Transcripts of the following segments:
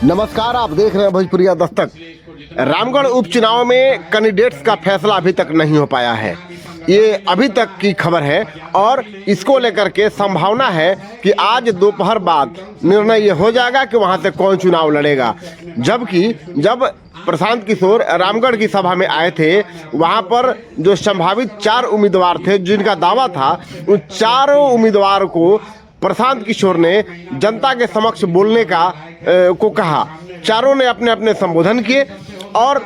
नमस्कार, आप देख रहे हैं भोजपुरिया दस्तक। रामगढ़ उपचुनाव में कैंडिडेट्स का फैसला अभी तक नहीं हो पाया है, ये अभी तक की खबर है और इसको लेकर के संभावना है कि आज दोपहर बाद निर्णय ये हो जाएगा कि वहां से कौन चुनाव लड़ेगा। जबकि जब प्रशांत किशोर रामगढ़ की सभा में आए थे, वहां पर जो संभावित 4 उम्मीदवार थे जिनका दावा था, उन 4 उम्मीदवार को प्रशांत किशोर ने जनता के समक्ष बोलने को कहा। चारों ने अपने अपने संबोधन किए और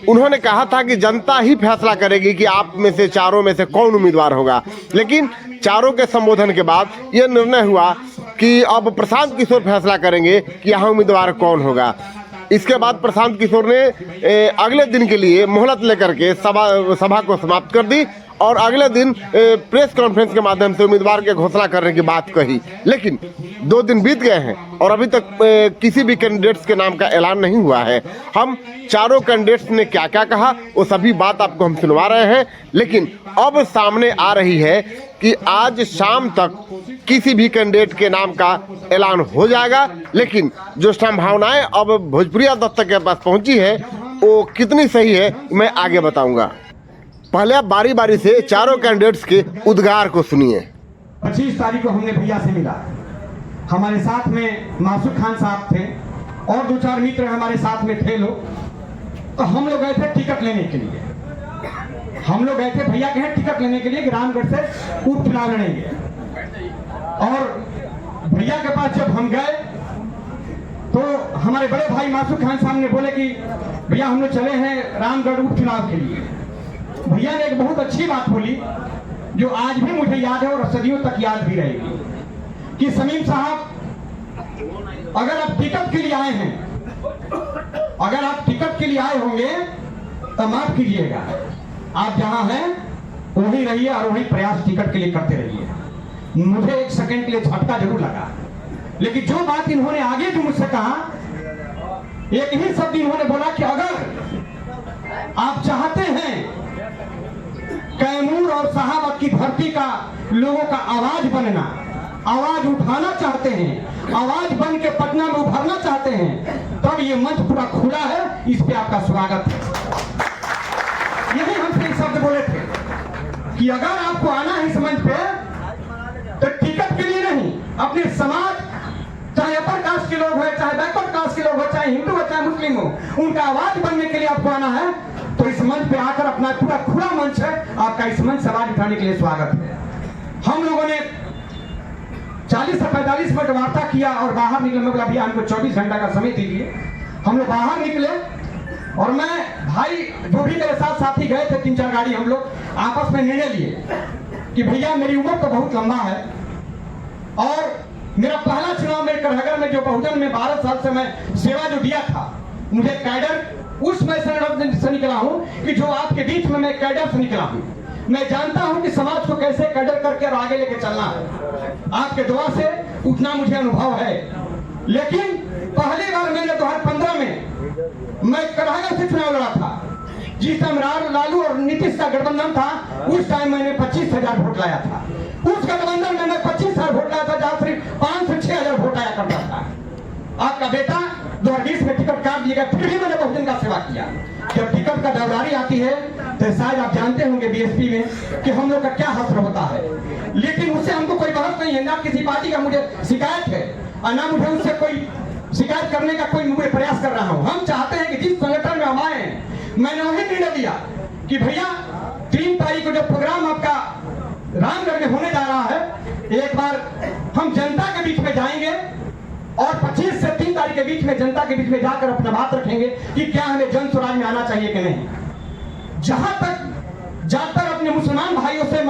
उन्होंने कहा था कि जनता ही फैसला करेगी कि आप में से चारों में से कौन उम्मीदवार होगा। लेकिन चारों के संबोधन के बाद यह निर्णय हुआ कि अब प्रशांत किशोर फैसला करेंगे कि यहाँ उम्मीदवार कौन होगा। इसके बाद प्रशांत किशोर ने अगले दिन के लिए मोहलत लेकर के सभा को समाप्त कर दी और अगले दिन प्रेस कॉन्फ्रेंस के माध्यम से उम्मीदवार के घोषणा करने की बात कही। लेकिन 2 दिन बीत गए हैं और अभी तक किसी भी कैंडिडेट्स के नाम का ऐलान नहीं हुआ है। हम चारों कैंडिडेट्स ने क्या क्या कहा वो सभी बात आपको हम सुनवा रहे हैं। लेकिन अब सामने आ रही है कि आज शाम तक किसी भी कैंडिडेट के नाम का ऐलान हो जाएगा। लेकिन जो संभावनाएं अब भोजपुरिया दस्तक के पास पहुंची है वो कितनी सही है मैं आगे बताऊंगा। पहले आप बारी बारी से चारों कैंडिडेट्स के उद्गार को सुनिए। 25 तारीख को हमने भैया से मिला। हमारे साथ में मासूद खान साहब थे और 2-4 मित्र हमारे साथ में थे लोग। तो हम लोग गए थे टिकट लेने के लिए। हम लोग गए थे भैया के टिकट लेने के लिए कि रामगढ़ से उपचुनाव लड़ेंगे। और भैया के पास जब हम गए तो हमारे बड़े भाई मासूद खान साहब ने बोले कि भैया हम लोग चले हैं रामगढ़ उपचुनाव के लिए। भैया ने एक बहुत अच्छी बात बोली जो आज भी मुझे याद है और सदियों तक याद भी रहेगी कि समीम साहब, अगर आप टिकट के लिए आए हैं, अगर आप टिकट के लिए आए होंगे तो माफ कीजिएगा, आप जहां हैं वहीं रहिए और वहीं प्रयास टिकट के लिए करते रहिए। मुझे 1 सेकंड के लिए झटका जरूर लगा, लेकिन जो बात इन्होंने आगे जो मुझसे कहा, एक ही शब्द इन्होंने बोला कि अगर आप चाहते हैं कैमूर और साहब की धरती का लोगों का आवाज बनना, आवाज उठाना चाहते हैं, आवाज बन के पटना में उभरना चाहते हैं, तब ये मंच पूरा खुला है, इस पे आपका स्वागत है। यही हमसे शब्द बोले थे कि अगर आपको आना है इस मंच पे तो टिकट के लिए नहीं, अपने समाज, चाहे अपर कास्ट के लोग हो, चाहे बैकवर्ड कास्ट के लोग हो, चाहे हिंदू हो, चाहे मुस्लिम हो, उनका आवाज बनने के लिए आपको आना है। तो इस मंच पे आकर अपना पूरा खुला मंच है, आपका इस मंच से आवाज उठाने के लिए स्वागत है। हम लोगों ने 40 से 45 मिनट वार्ता किया और बाहर निकले। मैं बोला भैया हमको 24 घंटा का समय दीजिए। हम लोग बाहर निकले और मैं भाई जो भी मेरे साथ साथी गए थे, 3-4 गाड़ी, हम लोग आपस में निर्णय लिए कि भैया मेरी उम्र तो बहुत लंबा है और मेरा पहला चुनाव मेरे करहगर में जो बहुजन में 12 साल से मैं सेवा जो दिया था, मुझे कैडर उस मैं से निकला हूं कि जो आपके बीच में मैं कैडर से निकला हूं। मैं जानता हूं कि समाज को कैसे कैडर करके और आगे लेके चलना है। आपके दुआ से उतना मुझे अनुभव है। लेकिन पहली बार मैंने 2015 में मैं करहगर से चुनाव लड़ा था। जिस टाइम लालू और नीतीश का गठबंधन था, उस टाइम मैंने 25,000 वोट लाया था। उस गठबंधन में मैं 25,000 वोट लाया था, जहां सिर्फ 5 से 6,000 वोट आया करता था। आपका बेटा 2020 में टिकट काट दिएगा, फिर भी मैंने बहुजन का सेवा किया। जब टिकट का दावेदारी आती है तो शायद आप जानते होंगे बीएसपी में कि हम लोग का क्या हश्र होता है। लेकिन उससे हमको कोई बहस नहीं है, ना किसी पार्टी का मुझे शिकायत है और ना मुझे उससे कोई शिकायत करने का कोई मुझे प्रयास कर रहा हूं। हम चाहते हैं कि जिस संगठन में हम आए, मैंने वही निर्णय लिया कि भैया 3 तारीख को जो प्रोग्राम आपका रामगढ़ में होने जा रहा है, एक बार हम जनता के बीच में जाएंगे और 25 से 3 तारीख के बीच में जनता के बीच में जाकर अपना बात रखेंगे कि क्या हमें जन स्वराज में आना चाहिए कि नहीं। जहां तक जाकर अपने मुसलमान भाइयों से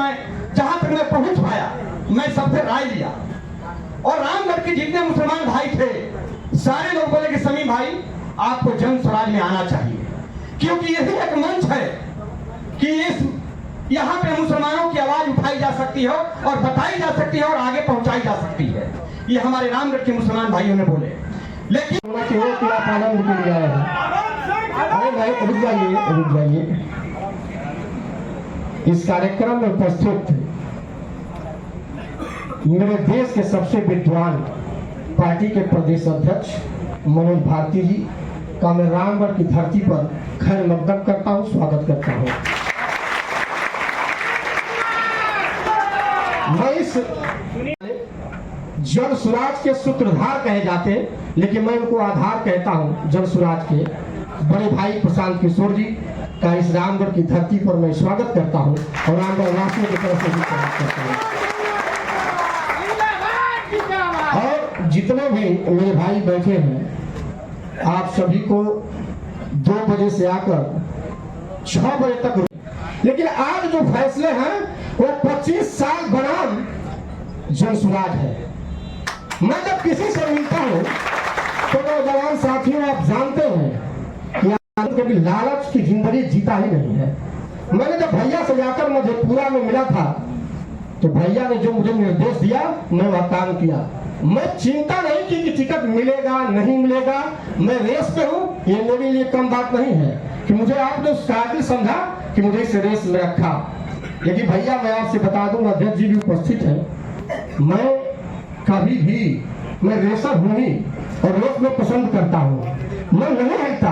जहां तक मैं पहुंच पाया, मैं सबसे राय लिया और रामगढ़ के जितने मुसलमान भाई थे, सारे लोग बोले कि समीम भाई आपको जन स्वराज में आना चाहिए, क्योंकि यही एक मंच है कि यहाँ पे मुसलमानों की आवाज उठाई जा सकती है और बताई जा सकती है और आगे पहुंचाई जा सकती है। ये हमारे रामगढ़ के मुसलमान भाइयों ने बोले। लेकिन आनंद के लिए आया है। अरे भाई रुक जाइए। इस कार्यक्रम में उपस्थित मेरे देश के सबसे विद्वान पार्टी के प्रदेश अध्यक्ष मनोज भारती जी का मैं रामगढ़ की धरती पर खैर मकदम करता हूँ, स्वागत करता हूँ। मैं इस जन स्वराज के सूत्रधार कहे जाते, लेकिन मैं उनको आधार कहता हूँ जन स्वराज के बड़े भाई प्रशांत किशोर जी का इस रामगढ़ की धरती पर मैं स्वागत करता हूँ और रामगढ़ वासियों की तरफ से भी स्वागत करता हूँ। और जितने भी मेरे भाई बैठे हैं, आप सभी को 2 बजे से आकर 6 बजे तक, लेकिन आज जो फैसले हैं वो 25 साल बनाम जन स्वराज है। मैं जब किसी से मिलता हूँ तो नौजवान साथियों, आप जानते हैं कि कभी लालच की जिंदगी जीता ही नहीं है। मैंने जब भैया से जाकर मधेपुरा में मिला था तो भैया ने जो मुझे निर्देश दिया मैं वह काम किया। मैं चिंता नहीं की कि टिकट मिलेगा नहीं मिलेगा, मैं रेस पे हूँ, ये मेरे लिए कम बात नहीं है कि मुझे आपने उस काबिल समझा कि मुझे इस रेस में रखा। लेकिन भैया मैं आपसे बता दूं, अध्यक्ष जी भी उपस्थित है, मैं कभी भी मैं रेसर हूँ ही और रेस में पसंद करता हूँ, मैं नहीं हटता।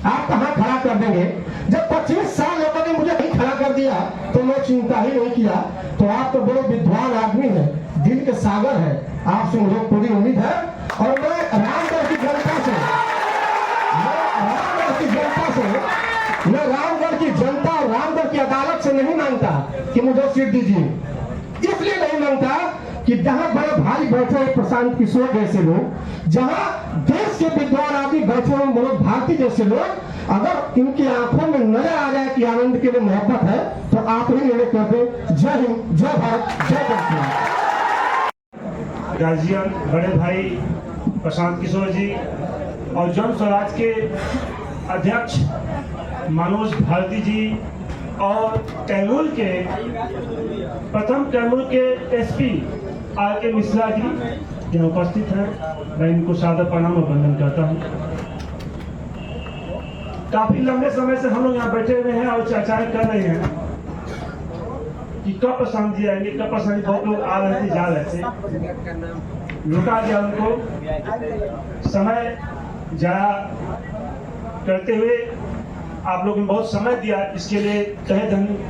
आप कहाँ खड़ा कर देंगे? जब 25 साल लोगों ने मुझे नहीं खड़ा कर दिया तो मैं चिंता ही नहीं किया। तो आप तो बड़े विद्वान आदमी हैं, दिल के सागर है, आपसे मुझे पूरी उम्मीद है। और मैं रामगढ़ की जनता से मैं रामगढ़ की जनता और रामगढ़ की अदालत से नहीं मांगता कि मुझे सीट दीजिए। इसलिए नहीं मांगता कि जहां बड़े भाई बैठे हैं प्रशांत किशोर जैसे लोग, जहां देश के विद्वान आदमी बैठे हैं मनोज भारती जैसे लोग, अगर इनकी आंखों में नजर आ जाए कि आनंद के लिए मोहब्बत है तो आप ही निर्णय कर दे। जय हिंद, जय भारत, जय भारत। गार्जियन बड़े भाई प्रशांत किशोर जी और जन स्वराज के अध्यक्ष मनोज भारती जी और कैमूर के प्रथम कैमूर के एसपी आर.के. मिश्रा जी यहाँ उपस्थित हैं, मैं इनको सादर प्रणाम और वंदन करता हूँ। काफी लंबे समय से हम लोग यहाँ बैठे हुए हैं और चर्चाएं कर रहे हैं कि कब प्रशांत जी आएंगे, कब प्रशांत। बहुत लोग आ रहे थे, जा रहे थे, रुका दिया उनको। समय जाया करते हुए आप लोगों ने बहुत समय दिया, इसके लिए तहे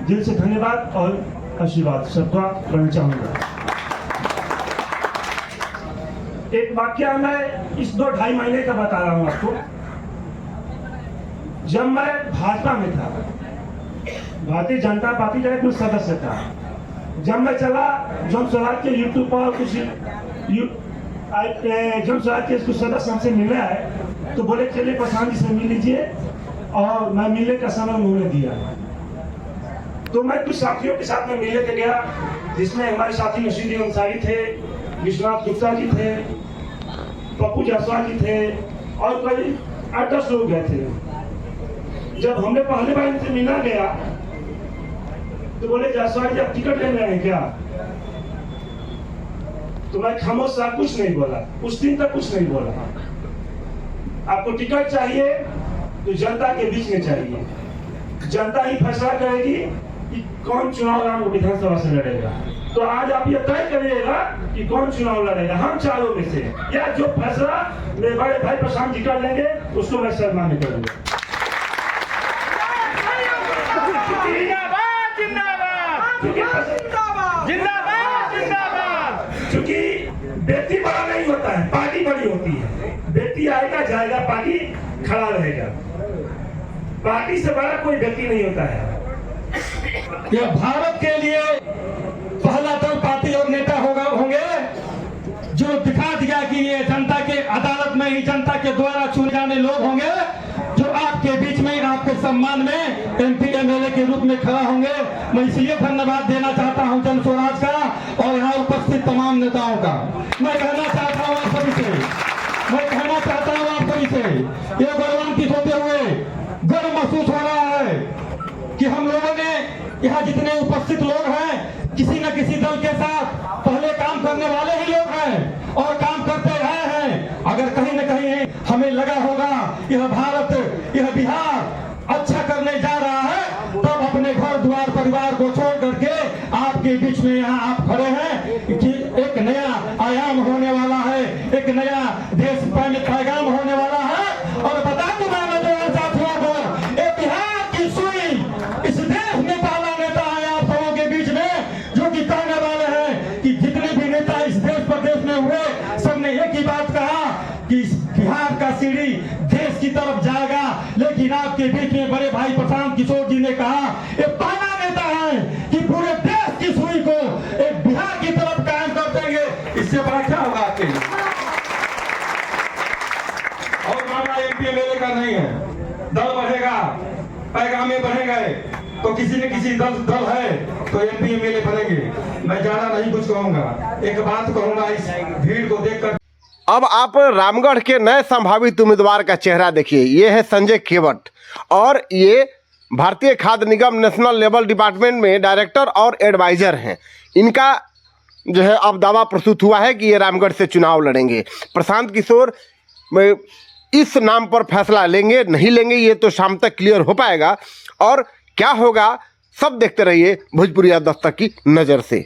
दिल से धन्यवाद और आशीर्वाद सबका करना चाहूंगा। एक वाक्य मैं इस 2-2.5 महीने का बता रहा हूं आपको। जब मैं भाजपा में था, भारतीय जनता पार्टी का कुछ सदस्य था, जब मैं चला जन स्वराज के यूट्यूब पर कुछ जन स्वराज के कुछ सदस्य हमसे मिले आए तो बोले चलिए प्रशांत जी से मिल लीजिए, और मैं मिलने का समय उन्होंने दिया। तो मैं कुछ साथियों के साथ में मिलने के गया, जिसमें हमारे साथी नसीरुद्दीन अंसारी थे, विश्वनाथ गुप्ता जी थे, पप्पू जायसवाल जी थे और कई 8-10 लोग गए थे। जब हमने पहले बार इनसे मिलना गया तो बोले जायसवाल जी आप टिकट लेने आए क्या? तो मैं खामोश सा कुछ नहीं बोला, उस दिन तक कुछ नहीं बोला। आपको टिकट चाहिए तो जनता के बीच में चाहिए, जनता ही फैसला करेगी कि कौन चुनाव रामगढ़ विधानसभा से लड़ेगा। तो आज आप ये तय करिएगा कि कौन चुनाव लड़ेगा, हम चारों में से, या जो फैसला मेरे बड़े भाई प्रशांत जी कर लेंगे उसको मैं सम्मान करूंगा। क्योंकि व्यक्ति बड़ा नहीं होता है, पार्टी बड़ी होती है। व्यक्ति आएगा जाएगा, पार्टी खड़ा रहेगा। पार्टी से बड़ा कोई व्यक्ति नहीं होता है। यह भारत के लिए पहला दल पार्टी और नेता होंगे जो दिखा दिया कि ये जनता के अदालत में ही जनता के द्वारा चुने जाने लोग होंगे, जो आपके बीच में आपके सम्मान में MP MLA के रूप में खड़ा होंगे। मैं इसलिए धन्यवाद देना चाहता हूं जन स्वराज का और यहाँ उपस्थित तमाम नेताओं का। मैं कहना चाहता हूँ आप सभी से, ये गौरवान्वित होते हुए गर्व महसूस हो रहा है कि हम लोगों ने यहाँ जितने उपस्थित लोग हैं, किसी न किसी दल के साथ पहले काम करने वाले ही लोग हैं और काम करते रहे हैं। अगर कहीं न कहीं हमें लगा होगा यह भारत, यह बिहार अच्छा करने जा रहा है, तब अपने घर द्वार परिवार को छोड़ करके आपके बीच में यहाँ आप खड़े हैं कि एक एक नया देश पैगाम होने वाला है। और बता दूं मैं नौजवान साथियों को, बिहार की सुई इस देश में पहला नेता है आप सबों के बीच में जो कि कहने वाले हैं कि जितने भी नेता इस देश प्रदेश में हुए सबने एक ही बात कहा कि बिहार का सीढ़ी देश की तरफ जाएगा। लेकिन आपके बीच में बड़े भाई प्रशांत किशोर जी ने कहा ये पहला नेता है कि पूरे देश की सुई को एक बिहार की तरफ कायम कर देंगे। इससे बड़ा क्या होगा आपके लिए? और मामला एमपी एमएलए का नहीं है, दल बढ़ेगा, पैगामे बढ़ेंगे तो किसी न किसी दल है तो एमपी एमएलए बनेंगे। मैं ज्यादा नहीं कुछ कहूंगा, एक बात कहूंगा, इस भीड़ को देखकर अब आप रामगढ़ के नए संभावित उम्मीदवार का चेहरा देखिए। ये है संजय केवट और ये भारतीय खाद्य निगम नेशनल लेवल डिपार्टमेंट में डायरेक्टर और एडवाइज़र हैं। इनका जो है अब दावा प्रस्तुत हुआ है कि ये रामगढ़ से चुनाव लड़ेंगे। प्रशांत किशोर इस नाम पर फैसला लेंगे नहीं लेंगे ये तो शाम तक क्लियर हो पाएगा। और क्या होगा सब देखते रहिए भोजपुरिया दस्तक की नज़र से।